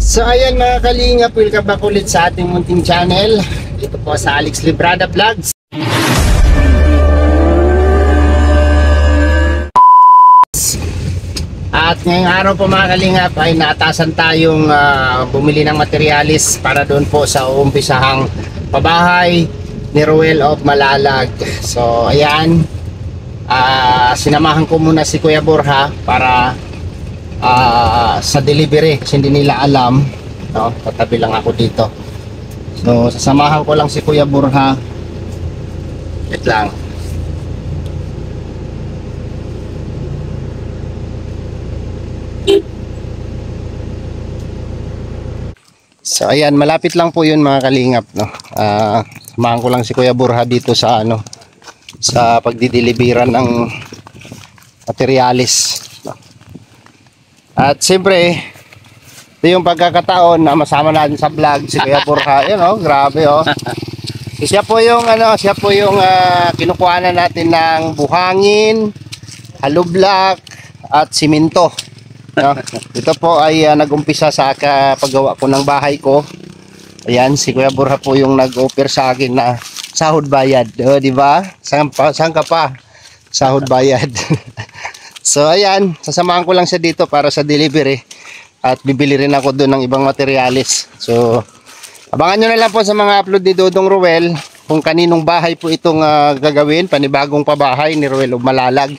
So ayan mga kalingap, welcome back ulit sa ating munting channel. Dito po sa Alex Librada Vlogs. At ngayong araw po mga kalingap ay naatasan tayong bumili ng materialis para doon po sa uumpisahang pabahay ni Ruel of Malalag. So ayan, sinamahan ko muna si Kuya Borja para sa delivery kasi hindi nila alam, no? Tatabi lang ako dito. So sasamahan ko lang si Kuya Borja. Wait lang. So ayan, malapit lang po yun mga kalingap, no? Samahan ko lang si Kuya Borja dito sa sa pagdideliveran ng materialis. At siyempre, ito yung pagkakataon na masama natin sa vlog si Kuya Borja. Yun, oh, grabe, oh. Siya po yung kinukuhanan natin ng buhangin, halublak at simento. No? Ito po ay nag-umpisa sa paggawa ko ng bahay ko. Ayan, si Kuya Borja po yung nag-offer sa akin na sahod bayad. Di ba? Saan ka pa? Sahod bayad. So ayan, sasamahan ko lang siya dito para sa delivery at bibili rin ako doon ng ibang materialis. So abangan nyo na lang po sa mga upload ni Dodong Ruel kung kaninong bahay po itong gagawin, panibagong pabahay ni Ruel of Malalag.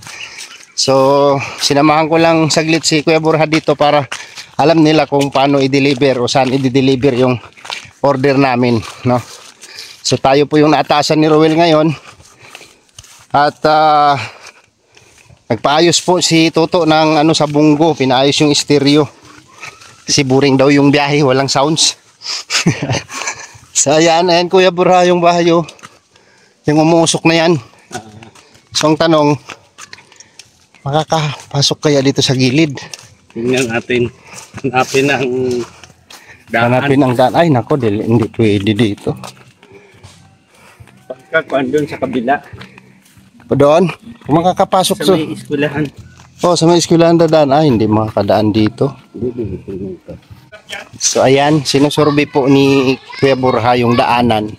So sinamahan ko lang saglit si Kuya Borja dito para alam nila kung paano i-deliver o saan i-deliver yung order namin, no? So tayo po yung naatasan ni Ruel ngayon at nagpaayos po si Toto ng sa bunggo, pinaayos yung stereo. Kasi boring daw yung biyahe, walang sounds. So ayan Kuya Borja yung bahay, oh. Yung umusok na yan. So ang tanong, makakapasok kaya dito sa gilid? Tingnan natin. Hanapin ang daan. Hanapin ang daan. Ay nako, hindi pwede dito. Pagkakuan doon sa kabila. Doon, kung makakapasok sa may eskwelahan. Oh, sa may eskwelahan dadaan. Ay, hindi makakadaan dito. So ayan, sinusurvey po ni Kuya Borja yung daanan.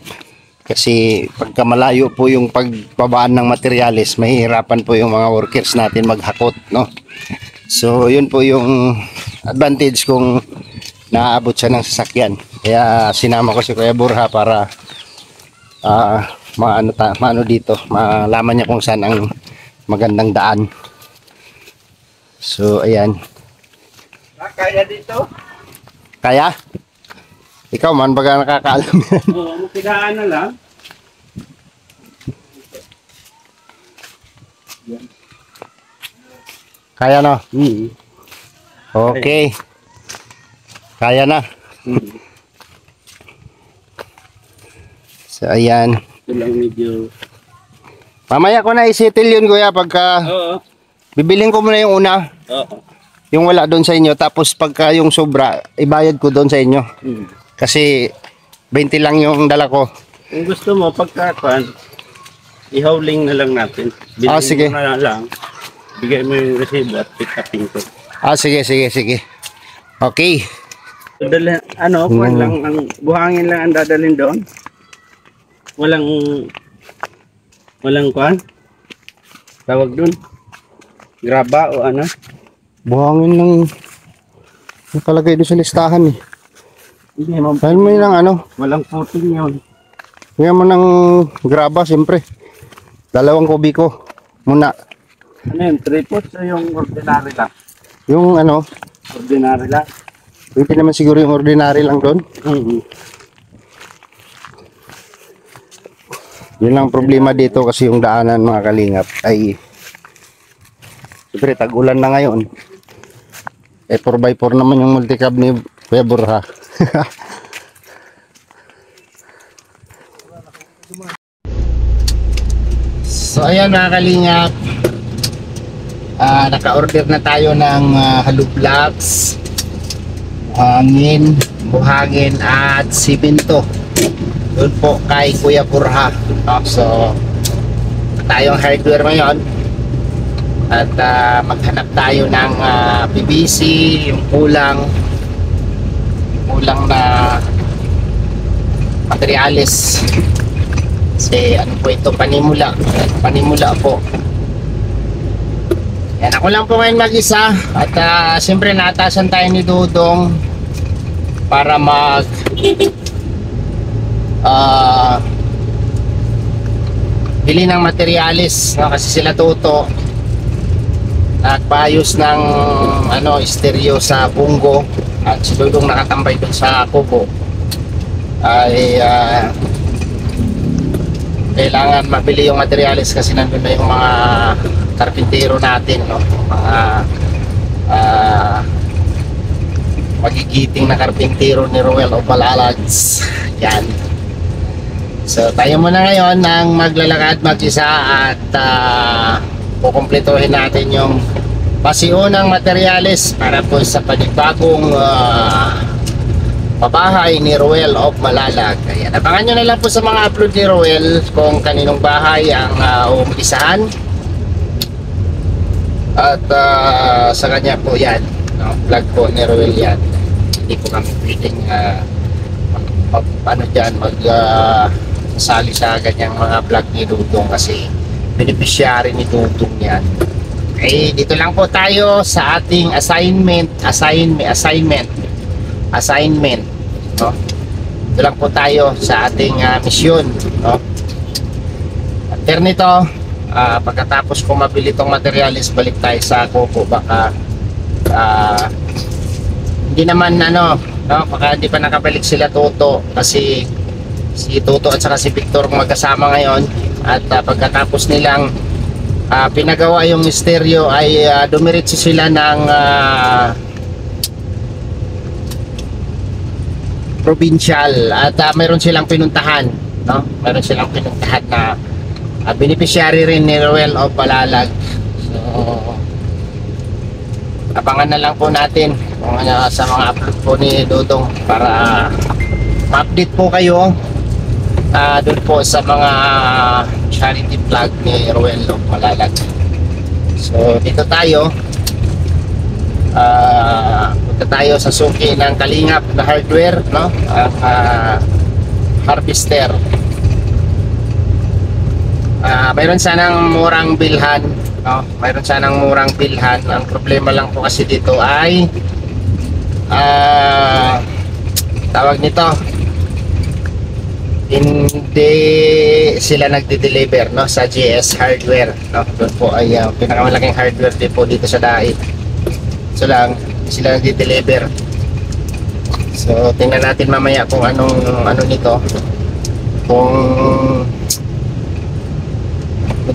Kasi pagka malayo po yung pagbabaan ng materialis, mahihirapan po yung mga workers natin maghakot, no? So yun po yung advantage kung naaabot siya ng sasakyan. Kaya sinama ko si Kuya Borja para maano dito, malaman niya kung saan ang magandang daan. So ayan. Kaya dito? Kaya? Ikaw man baga nakakaalam yan. Oo, makilaan na lang. Kaya no? Okay. Kaya na. So ayan. Ito lang medyo. Mamaya ko na isettle yun Kuya pagka bibiling ko muna yung una. Oo. Yung wala doon sa inyo, tapos pagka yung sobra ibayad ko doon sa inyo. Kasi 20 lang yung dala ko. Kung gusto mo pagkakuan, ihauling na lang natin. Bilhin sige. mo na lang. Bigay mo yung resibo at pick upin ko. Sige. Okay. Kuan lang ang buhangin lang ang dadalhin doon. Walang kuan. Tawag doon. Graba o ano? Buhangin lang nakalagay doon sa listahan eh. Hindi mo. Dahil mo yun Walang puting yun. ngayon mo ng graba siyempre. 2 kubiko muna. Ano yun? 3 pots o yung ordinary lang? Yung Ordinary lang? pwede naman siguro yung ordinary lang doon. Yun lang problema dito kasi yung daanan mga kalingap ay siyempre tag-ulan na ngayon. 4x4 naman yung multicab ni Kuya Borja. So ayan mga kalingap, naka-order na tayo ng halublaks, buhangin at simento doon po kay Kuya Borja. So tayong hardware ngayon at maghanap tayo ng PVC, yung kulang materyales. Kasi ano po ito, panimula. Panimula po. Yan, ako lang po ngayon mag-isa. At siyempre naatasan tayo ni Dudong para mag bili ng materyales, no? Kasi sila Toto nagpaayos ng stereo sa Bungo at si Dudong nakatambay dun sa kubo. Ay kailangan mabili yung materyales kasi nandun na yung mga karpintero natin, no? Mga magigiting na karpintero ni Ruel o Balalads. Yan. So tayo muna ngayon ng maglalakad mag-isa at kukumpletuhin natin yung pasiunang materyales para po sa panibagong pabahay ni Ruel of Malalag. Ayan, abangan nyo na lang po sa mga upload ni Ruel kung kaninong bahay ang umpisahan. At sa kanya po yan, no? Vlog po ni Ruel yan. Hindi po kami pwedeng sali sa ganyang mga vlog ni Dudong kasi beneficiary ni Dudong yan. Okay, dito lang po tayo sa ating assignment, no? Dito lang po tayo sa ating misyon, no? After nito, pagkatapos ko mabili tong materialis, balik tayo sa kubo. Baka hindi naman no, baka hindi pa nakabalik sila Toto kasi si Toto at saka si Victor magkasama ngayon. At pagkatapos nilang pinagawa yung stereo ay dumiretso sila ng provincial at mayroon silang pinuntahan, no? Mayroon silang pinuntahan na beneficiary rin ni Ruel of Malalag. So abangan na lang po natin kung sa mga upload po ni Dudong para ma-update po kayo doon po sa mga charity vlog ni Ruel of Malalag. So dito tayo punta tayo sa suki ng Kalingap na hardware, no? Harvester. Mayroon sanang murang bilhan, no? Mayroon sanang murang bilhan. Ang problema lang po kasi dito ay tawag nito, hindi sila nagde-deliver, no, sa GS Hardware, no? Doon po ay pinakamalaking hardware din po dito sa Daig. So lang sila nagde-deliver. So tingnan natin mamaya kung anong nito, kung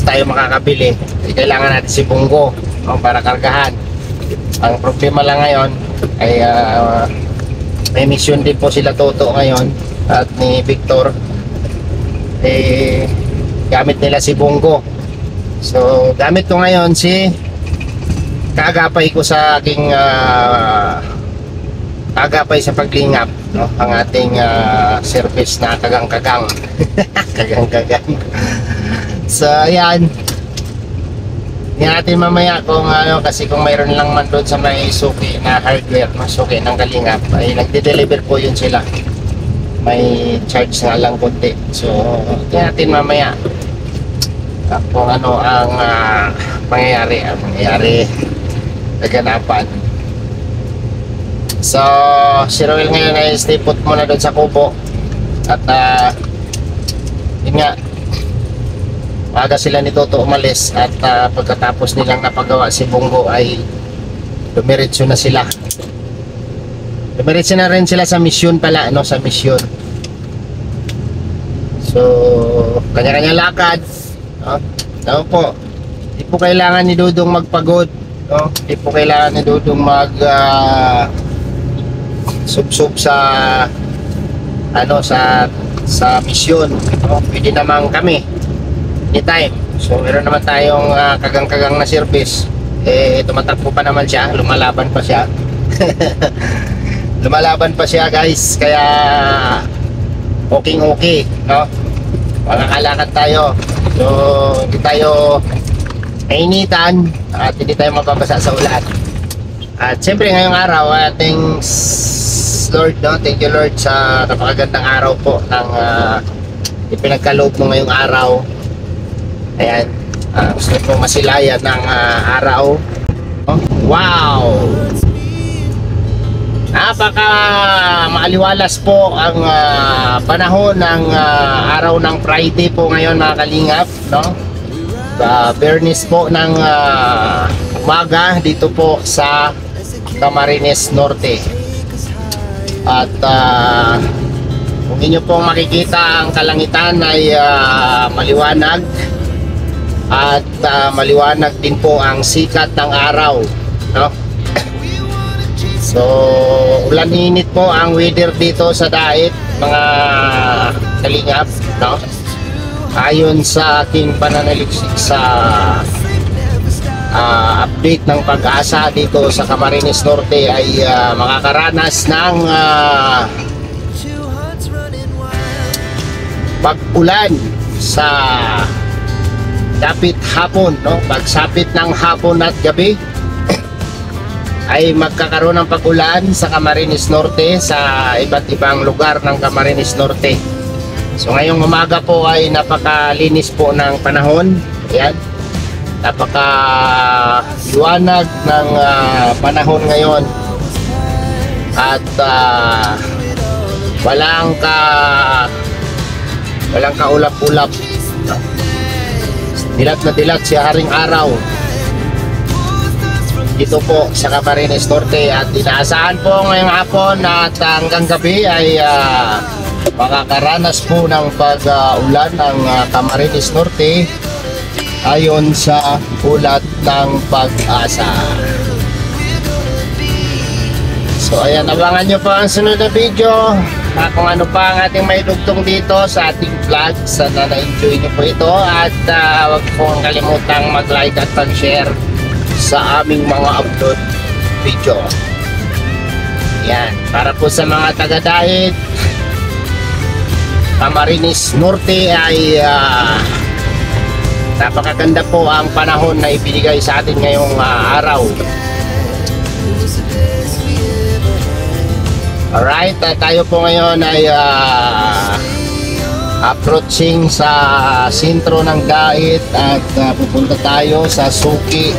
tayo makakabili. Kailangan natin si Bungo, no, para kargahan. Ang problema lang ngayon ay may mission din po sila Toto ngayon at ni Victor, gamit nila si Bungo. So gamit ko ngayon si kaagapay ko sa aking kaagapay sa paglingap, no? Ang ating service na kagang-kagang. Kagang-kagang. So ayan, hindi natin mamaya kung kasi kung mayroon lang man doon sa may suki na hardware, suki ng Kalingap, ay nagde-deliver po yun sila. May charge nga lang konti. So hindi natin mamaya kung ano ang mangyayari naganapan. So si Roel ngayon ay stay put muna doon sa kubo at yun nga, maaga sila ni Toto umalis at pagkatapos nilang napagawa si Bungo ay dumiretso na sila. Dumiretso na rin sila sa mission pala, no? Sa mission. So kanya-kanya lakad, no? Tama po, di po kailangan ni Dudong magpagod, no? Di po kailangan ni Dudong mag sub-sub sa sa mission, no? Pwede naman kami anytime. So meron naman tayong kagang-kagang na service. Tumatakbo pa naman siya, lumalaban pa siya. Lumalaban pa siya, guys. Kaya okay, no? Makakalakad tayo. So hindi tayo mainitan at hindi tayo mababasa sa ulan. At siyempre ngayong araw ating Lord, no? Thank you Lord sa napakagandang araw po ng ipinagkaloob mo ngayong araw. Ayan, gusto ko masilayan ng araw. Oh, wow! Napaka maaliwalas po ang panahon ng araw ng Friday po ngayon mga kalingap, no? Fairness po ng umaga dito po sa Camarines Norte. At kung inyo pong makikita, ang kalangitan ay maliwanag at maliwanag din po ang sikat ng araw, no? So ulan-init po ang weather dito sa Dait mga kalingap, no? Ayon sa aking pananaliksik sa update ng Pag-asa dito sa Camarines Norte ay makakaranas ng pag-ulan sa dapit hapon, no? Pagsapit ng hapon at gabi ay magkakaroon ng pag-ulan sa Camarines Norte, sa iba't ibang lugar ng Camarines Norte. So ngayong umaga po ay napakalinis po ng panahon. Ayan, napakaliwanag ng panahon ngayon. At walang kaulap-ulap. Dilat na dilat si Haring Araw dito po sa Camarines Norte. At inaasahan po ngayong hapon at hanggang gabi ay makakaranas po ng pag-ulan ng Camarines Norte ayon sa ulat ng Pag-asa. So ayan, abangan nyo po ang sunod na video kung ano pa ang ating may dugtong dito sa ating vlog. Sana na-enjoy nyo po ito at huwag pong kalimutang mag-like at mag-share sa aming mga upload video. Yan, para po sa mga taga-Dait Camarines Norte ay napakaganda po ang panahon na ibinigay sa atin ngayong araw. Alright, tayo po ngayon ay approaching sa sentro ng Dait at pupunta tayo sa suki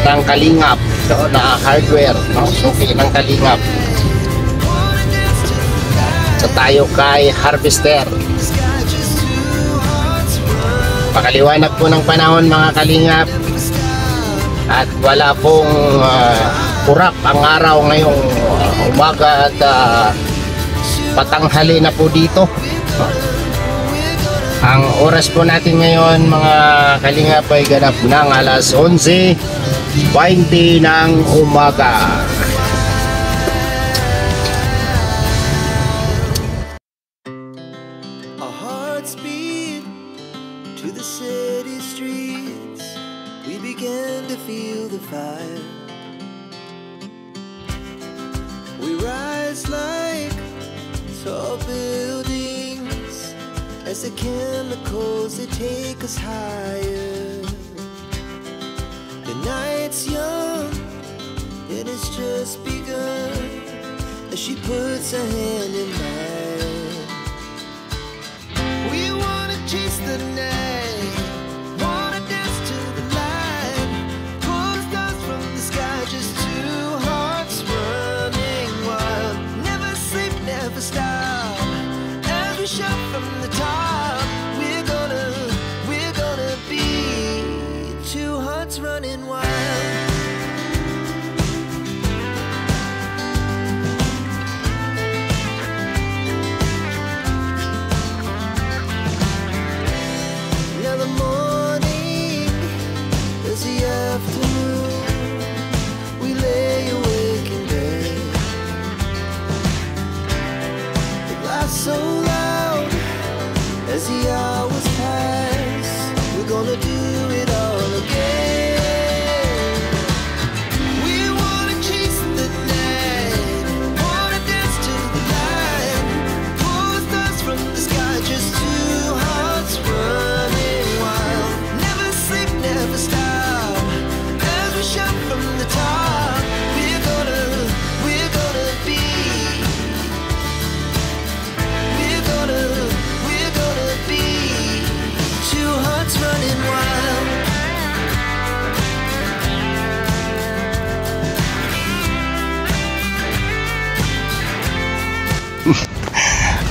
ng Kalingap, doon na hardware, no? Suki ng Kalingap. So tayo kay Harvester. Pakaliwanag po ng panahon mga kalingap at wala pong kurap ang araw ngayong umaga at patanghali na po dito. Ang oras po natin ngayon mga kalingap ay ganap ng alas 11:20 ng umaga. To the city streets, we began to feel the fire. We rise like tall buildings as the chemicals they take us higher. The night's young and it's just begun as she puts her hand in mine. We wanna chase the night, wanna dance to the light, pull stars from the sky, just two hearts running wild. Never sleep, never stop, as we shout from the top. We're gonna be two hearts running wild. So loud as the hours pass, we're gonna do it all again. We wanna chase the night, wanna dance to the light, pull stars from the sky, just two hearts running wild. Never sleep, never stop, as we shout from the top. We're gonna be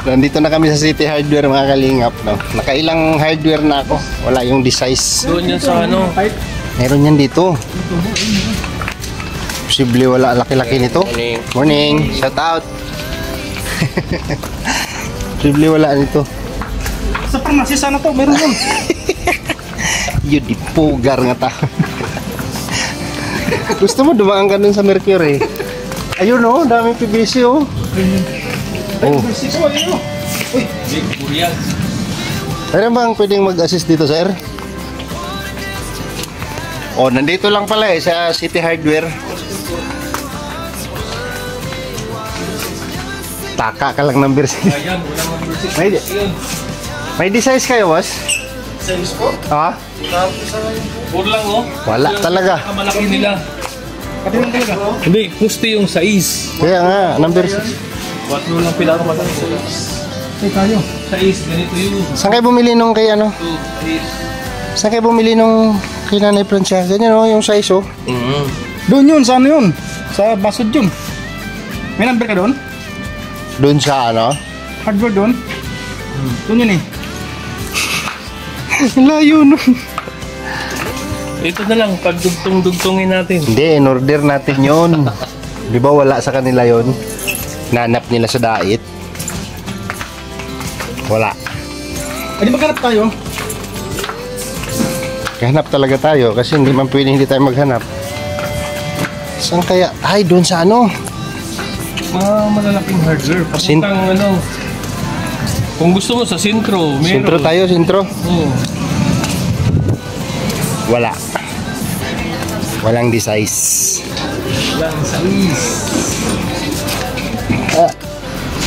Nandito na kami sa City Hardware mga kalingap, no? Nakailang hardware na ako. Wala yung size. Doon yan sa ano. Meron yan dito. Posible wala laki-laki nito. Morning. Morning. Shout out. Posible wala nito. Sa pharmacy sana to, meron yun. Yun, di pugar nga ta. Gusto mo dumaan ka dun sa Mercury? Ayun oh, daming PVC oh. Oh. Big Korea. Meron bang pwedeng mag-assist dito, sir? Oh, nandito lang pala eh, sa City Hardware. Taka ka lang ng beers. Ayan, walang mag-versus. May designs kayo, boss? Size ko? Ha? Puro lang oh. Wala talaga. Malaki nila. Hindi, gusto yung size. Kaya nga, number 6. Watro lang pinakamalaki sa size. Tayo. Size, ganito yung Saan kayo bumili nung kay ano? 2, 3. Saan kayo bumili nung kay Nanay Francia? Ganyan oh, yung size oh. Doon yun, sa ano yun? Sa Basod yun. May number ka doon? Doon sa ano? Hardware doon? Doon yun eh. Layo no. Ito na lang, pagdugtong-dugtongin natin. Hindi, in order natin yun. Di ba wala sa kanila yon? Nanap nila sa diet. Wala. Ay, di maghanap tayo? Hanap talaga tayo kasi hindi man pwede hindi tayo maghanap. Saan kaya? Ay, doon sa ano? Mga malalaking hardware. Papuntang ano. Kung gusto mo sa sintro, meron. Sintro tayo, sintro. Oo. Wala. Walang size. Walang size.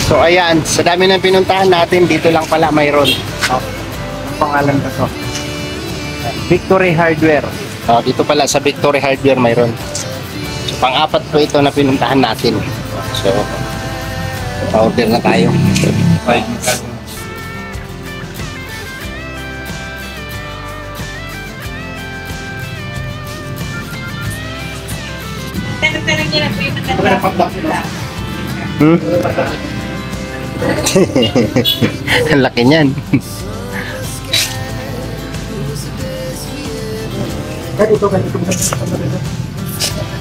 So ayan, sa dami ng pinuntahan natin, dito lang pala mayroon. Oh, pangalan ko to. Victory Hardware. Oh, dito pala sa Victory Hardware mayroon. So pang-apat po ito na pinuntahan natin. So, order na tayo. Tanong-tanong niya na po yung matanda. Ang laki niyan.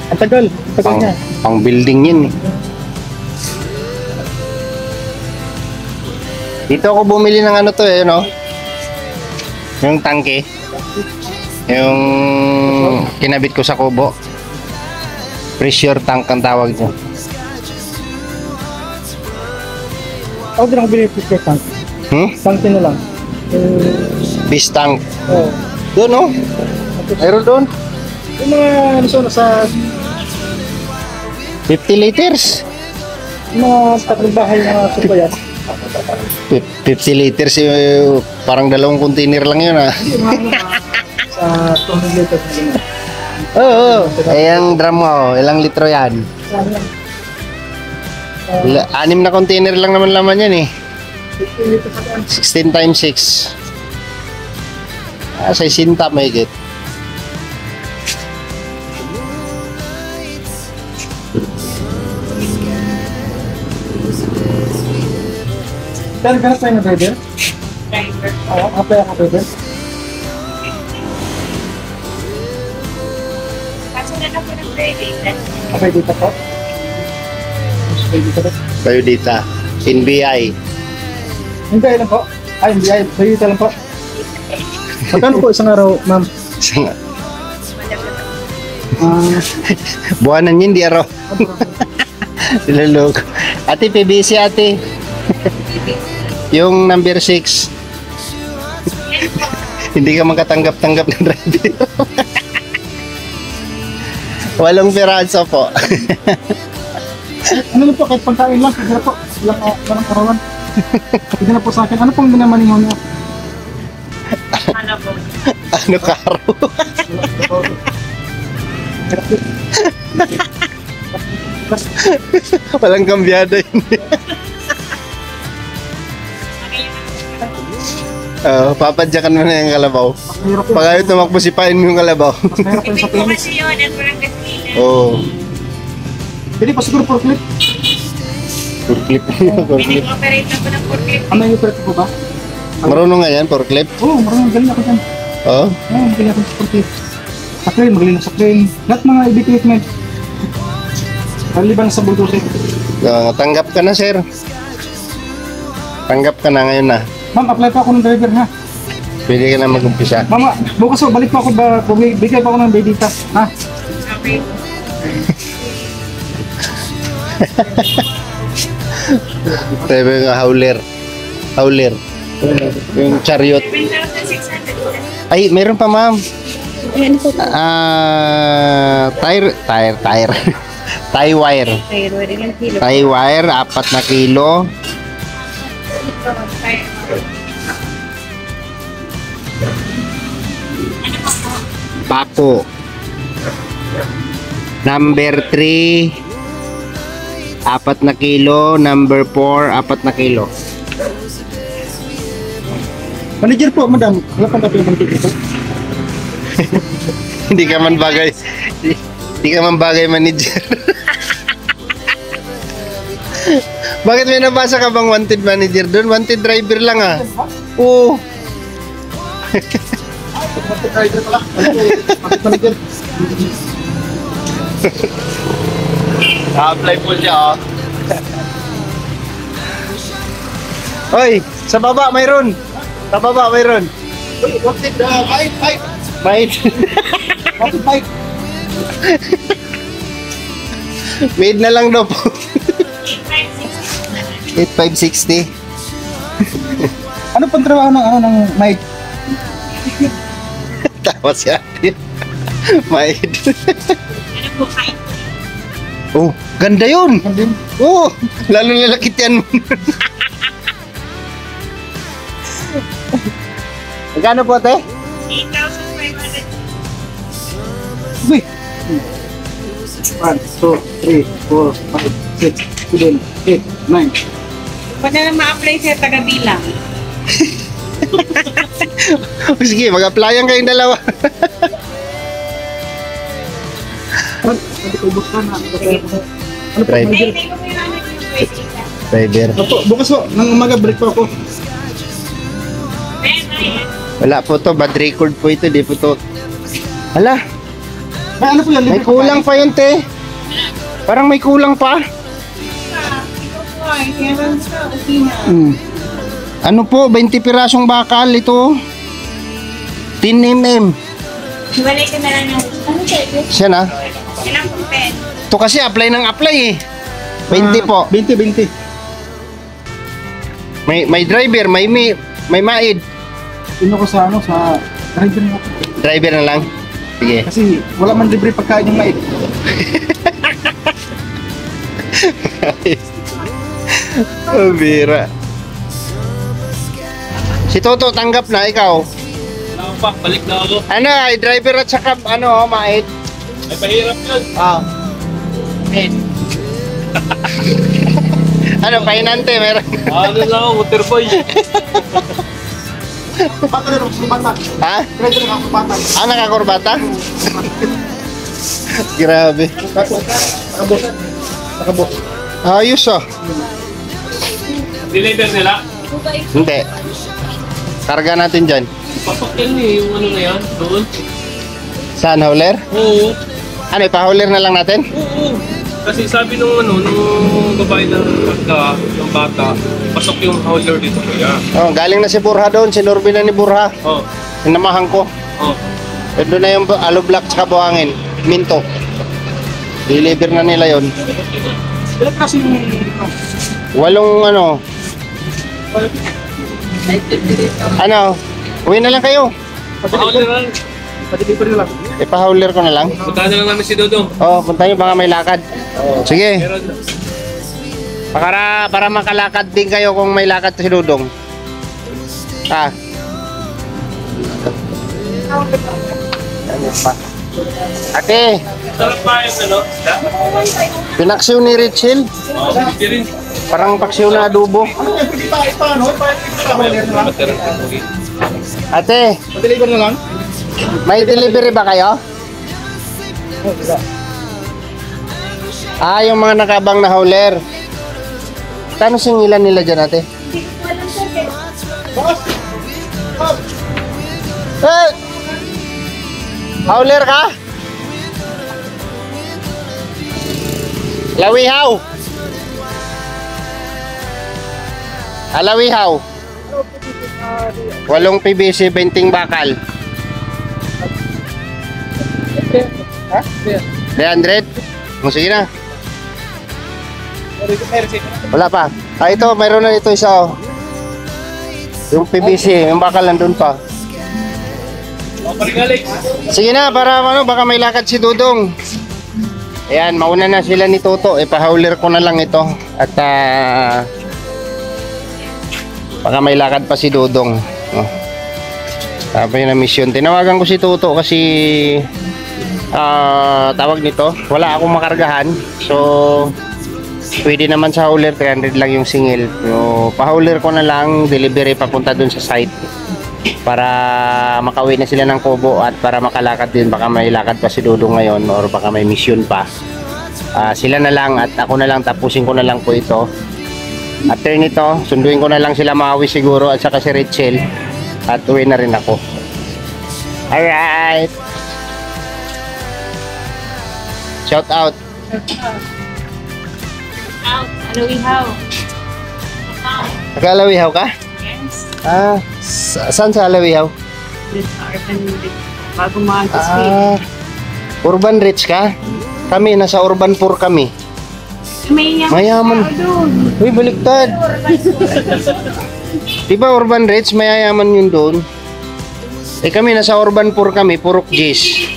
Ang tagal. Tagal Pang, niya. pang building yun eh. Dito ako bumili ng ano to eh, no? Yung tangke. Yung kinabit ko sa kubo. Pressure tank ang tawag niya. Ako din ako binili yung tank. Tank na lang. Beast tank. Oh. Doon no? Meron doon. Yung mga ano so, nasa 50 liters. yung mga tatlong bahay na subayan. 50 liters parang dalawang container lang yun ah. Sa 200 liters na ganun. Oo. Eh ang drum mo, ilang litro yan? Anim na container lang naman laman yan eh. 50 liters na ganun. 16 times 6. Sa isinta may higit. Ganap tayo na driver? Oo, apply ako driver. Kaso na lang po ng credit. Apply dito po. Apply dito po. Kayo dita. NBI. Hindi lang po. Ay, hindi. Apply dito lang po. Magkano po isang araw, ma'am? Buwanan yun, di araw. Silalog. Ate, PBC ate. Yung number 6. Hindi ka makatanggap-tanggap ng driver. Walong piraso po. Ano lang po, kahit pagkain lang, hindi na po. Walang arawan. Hindi na po sa akin. Ano pong minamaningaw niyo? Ano po? Ano karo? Walang kambyada yun. Papadyakan mo na yung kalabaw. Mahirap po. Pag ayaw tumakbo, sipain mo yung kalabaw. Mas mahirap po yung sa Ipin po Phoenix. kasi yun at walang gasolina. Oo. Pwede pa siguro for clip. Forklift. Pinag-operate na po ng forklift. Ano yung operate po ba? Marunong nga yan, forklift. Oo, marunong galing ako dyan. Oo. Oo, magaling ako sa forklift. Sa crane, magaling ako sa crane. Lahat mga heavy equipment. Maliban sa bulldozer. Tanggap ka na, sir. Tanggap ka na ngayon na. Ma'am, apply pa ako ng driver ha. Pwede ka na mag-umpisa. Mama, bukas o, balik pa ako ba, bigay pa ako ng bedita. Ha? Okay. Sabi nga, howler. Howler. Yung chariot. 7,600. Ay, meron pa, ma'am. Tire. Tie wire. Pero ilang kilo? Tie wire, 4 na kilo. Pako. Number 3, 4 na kilo. Number 4, 4 na kilo. Manager po, madam. Wala pang kape ng dito. Hindi ka man bagay. Hindi ka man bagay, manager. Bakit may nabasa ka bang wanted manager doon? Wanted driver lang ah. Oo. Driver pala. Manager. Apply po siya oh. Hoy, sa baba mayroon. Sa baba mayroon. Wanted, bike. Mate. Wanted bike. Made na lang daw po. 8560. Ano pang trabaho ng night? Tawa si ate. Made. Ano po kayo? Oh, ganda yun. Andin. Oh, lalo lalakit yan. Magkano po ate? 8,500. Uy. 1, 2, 3, 4, 5, 6, 7, 8, 9. Pag na ma-apply sa taga-bilang. Sige, mag-applyan kayong dalawa. Hindi ko ubos ka na. Ano pa, Drive. manager? Hindi ko may hanap yung pwede ka. Driver. Opo, bukas po. Nang umaga, break pa ako. Wala po to, bad record po ito, di po to. Hala, May ano po yan? may kulang pa yun, te. Parang may kulang pa. Ikaw po ay kailan sa opisina. Ano po, 20 pirasong bakal ito. 10 mm. Hiwalay ka na lang ng ano pwede? Siya na. Ilang po pen? Ito kasi apply ng apply eh. 20 po. 20. May driver, may maid. Ino ko sa ano, sa driver na ako. Driver na lang. Sige. Kasi wala man libre pagkain yung mait. Oh, bira. Si Toto tanggap na, ikaw. Ako pa, balik na ako. Ano, ay driver at saka ano, maid. Ay, mahirap yun. Ah. Maid. Ano, pahinante, meron. Ano lang ako, waterboy. Bata na lang, bata. Ha? Driver na ako, bata. Ah, nakakurbata? Grabe. Nakabos. Nakabos. Ayos ah. Deliver nila. Hindi. Karga natin dyan. Pasok yan eh, yung ano na yan, doon. Saan, hauler? Oo. Ano, ipahauler na lang natin? Oo. Kasi sabi nung ano, nung babae ng pagka, ng bata, pasok yung hauler dito kuya. Oh, galing na si Burha doon. Sinurbi na ni Burha. Oh. Sinamahan ko. Oh. Doon na yung aloe black tsaka buhangin. Minto. Deliver na nila yon. Ilan kasi yung... 8 ano. Ano? Uwi na lang kayo. Hauler lang. Pa-deliver na lang. Ipahauler ko na lang. Punta na lang namin si Dodong. Oh, punta nyo baka may lakad. Sige. Meron. Para makalakad din kayo kung may lakad si Dudong. Ah. Ano pa? Ate, Sarap pa yung ano? pinaksiw ni Richel. Oo, hindi rin. Parang paksiw na adobo. Ate, Pa-deliver na lang. may delivery ba kayo? Ah, yung mga nakabang na hauler. Magkano singilan nila dyan, ate? Hindi ko alam sir. Eh! Howler ka? Lawihaw! Alawihaw! 8 PBC, 20 bakal. Ha? 300? O, sige na. Wala pa. Ah, ito, mayroon na ito isa, oh. Yung PVC, yung bakal nandun pa. Sige na, para ano, baka may lakad si Dudong. Ayan, mauna na sila ni Toto. Ipahauler ko na lang ito. At baka may lakad pa si Dudong. Oh. Sabi na mission. Tinawagan ko si Toto kasi tawag nito, wala akong makargahan. So pwede naman sa hauler, 300 lang yung singil. So, pa-hauler ko na lang, delivery papunta dun sa site para makauwi na sila ng Kubo at para makalakad din. Baka may lakad pa si Dudong ngayon or baka may mission pa. Sila na lang at ako na lang, tapusin ko na lang po ito. After nito, sunduin ko na lang sila Maui siguro at saka si Rachel at uwi na rin ako. Alright! Shout out! Out. Alawihaw. Nag-Alawihaw ka? Yes. Saan sa Alawihaw? This urban bago mag-speed. Urban rich ka? Kami, nasa urban poor kami. Mayaman. Doon. Uy, baliktad. Diba urban rich, mayayaman yun doon? Eh kami, nasa urban poor kami, purok G's.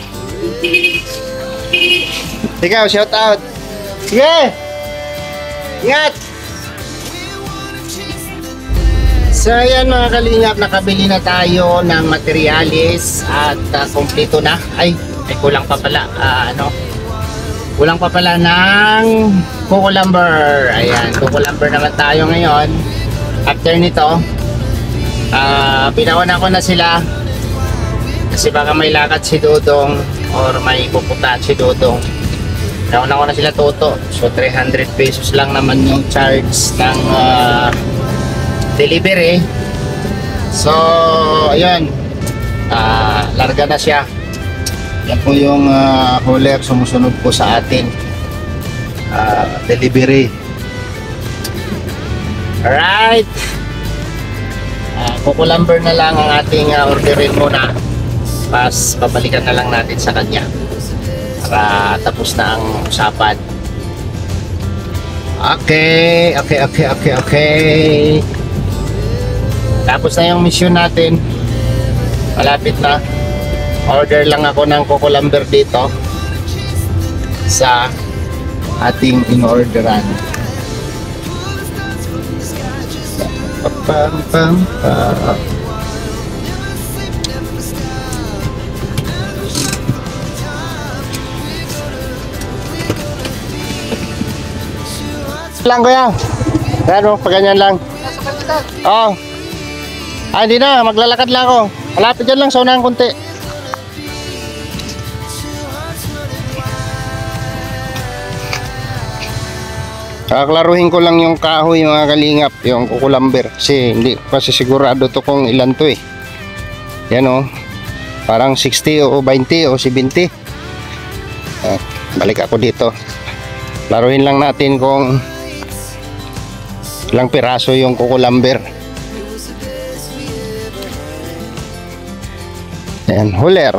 Ikaw, shout out. Sige! Ingat! So ayan mga kalingap, nakabili na tayo ng materialis at kompleto na. Ay kulang pa pala, kulang pa pala ng coco lumber. Ayan, coco lumber naman tayo ngayon. After nito, pinauna ko na sila kasi baka may lakad si Dudong or may pupunta si Dudong. Nauna ko na sila Toto. So 300 pesos lang naman yung charge ng delivery. So ayun, larga na siya. Yan po yung hauler sumusunod po sa atin, delivery. Alright, coco lumber na lang ang ating orderin muna. Pas babalikan na lang natin sa kanya para tapos na ang usapan. Okay. Tapos na yung mission natin. Malapit na. Order lang ako ng coco lumber dito sa ating in-orderan. Pam. Lang kuya. Ayan o, paganyan lang. Oo. Hindi na, maglalakad lang ako. Malapit dyan lang sa unang kunti. Kaklaruhin ko lang yung kahoy mga kalingap, yung coco lumber. Kasi hindi kasi sigurado to kung ilan to eh. Yan o. Parang 60 o 20 o 70. Balik ako dito. Laruhin lang natin kung ilang piraso yung coco lumber. Ayan, hauler.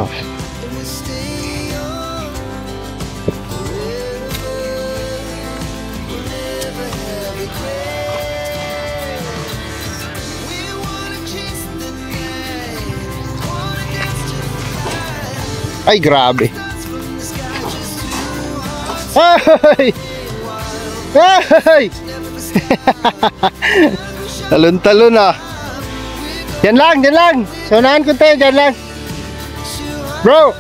Ay, grabe. Ay! Ay! Talon-talon ah. Yan lang. Saunahan ko tayo, dyan lang. Bro!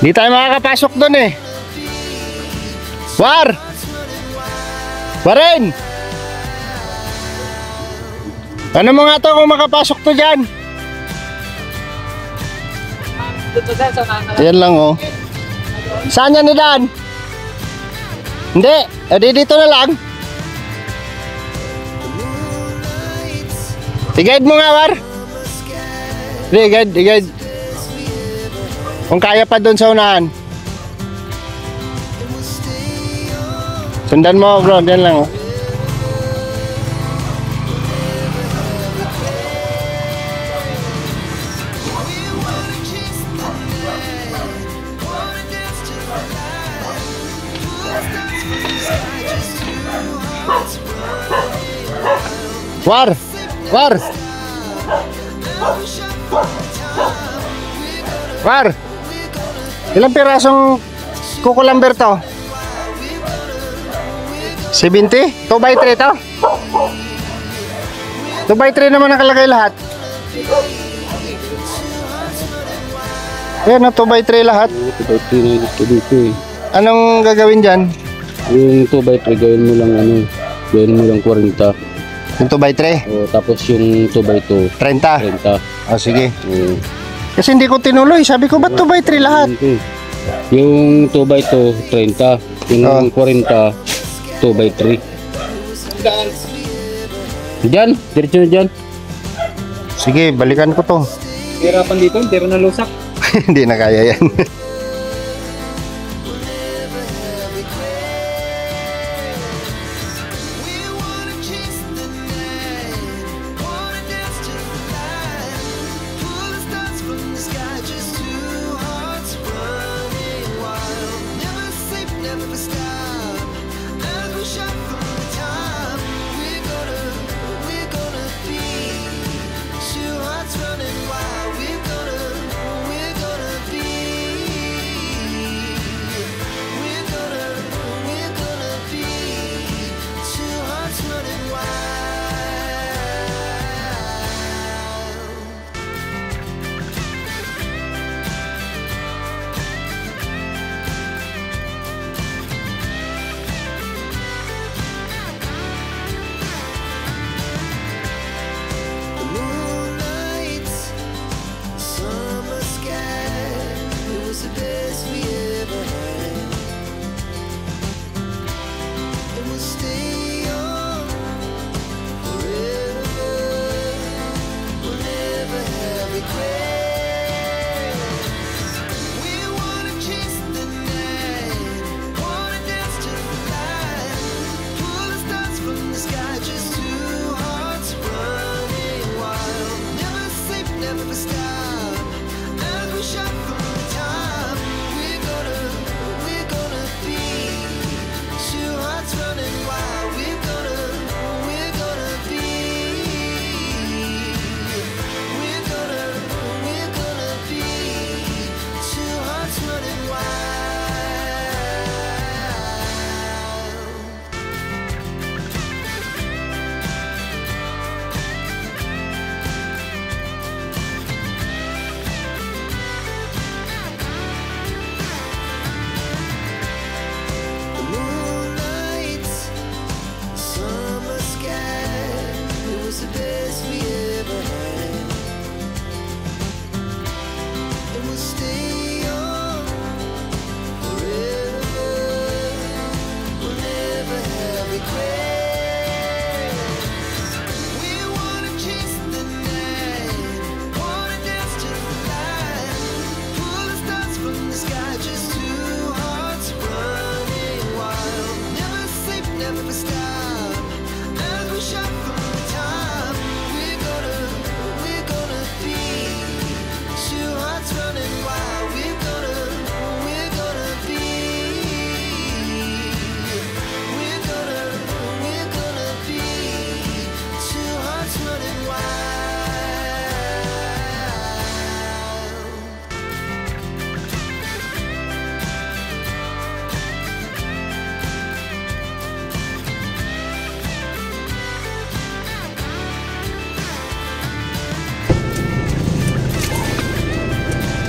Di tayo makakapasok doon eh. War! Warin! Ano mo nga to kung makapasok to dyan? Yan lang oh. Saan yan ni Dan? Hindi, dito na lang. I-guide mo nga, War. I-guide. Kung kaya pa doon sa unahan. Sundan mo, bro. Diyan lang, oh. War! War! War! Ilang pirasong Kuko Lumber to? 70? 2x3 to? 2x3 naman nakalagay lahat. Ayan na, 2x3 lahat. 2x3 na gusto dito eh. Anong gagawin dyan? Yung 2x3 gawin mo lang ano, gawin mo lang 40. Yung 2x3? O, tapos yung 2x2, 30? 30. O sige. O, Kasi hindi ko tinuloy. Sabi ko, ba't 2x3 lahat? yung 2x2, 30. Yung 40, 2x3. Diyan, diretso na dyan. Sige, balikan ko to. Hirapan dito, pero nalusak. Hindi na kaya yan.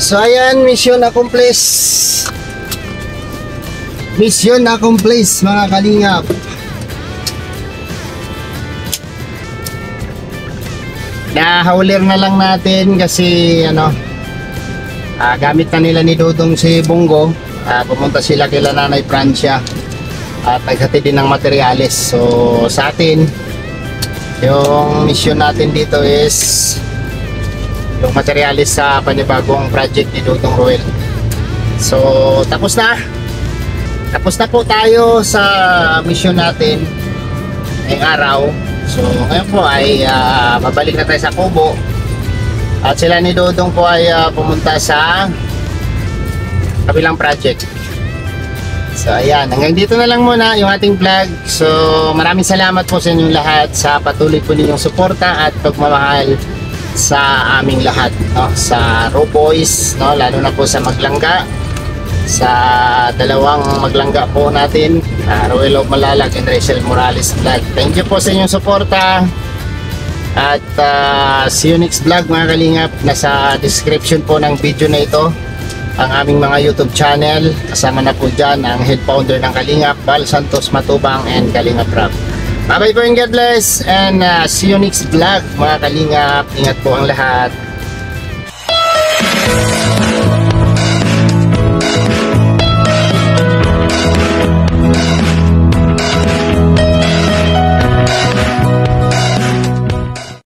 So ayan, mission accomplished. Mission accomplished mga kalingap. Nahaulir na lang natin kasi ano, gamit na nila ni Dodong si Bongo. Pumunta sila kila Nanay Francia at naghatid din ng materyales. So sa atin, yung mission natin dito is yung materyales sa panibagong project ni Dudong Roel. So tapos na po tayo sa mission natin ngayong araw. So ngayon po ay babalik na tayo sa Kubo at sila ni Dudong po ay pumunta sa kabilang project. So ayan, hanggang dito na lang muna yung ating vlog. So maraming salamat po sa inyong lahat sa patuloy po ninyong suporta at pagmamahal sa aming lahat, no? Sa Raw Boys, no? Lalo na po sa Maglangga, sa dalawang Maglangga po natin, Roel of Malalag and Rachel Morales Vlog. Thank you po sa inyong suporta at see you next vlog mga kalingap. Nasa description po ng video na ito ang aming mga YouTube channel. Kasama na po dyan ang head founder ng Kalingap, Val Santos Matubang and Kalingap Rap. Bye bye po and God bless and see you next vlog mga Kalingap. Ingat po ang lahat.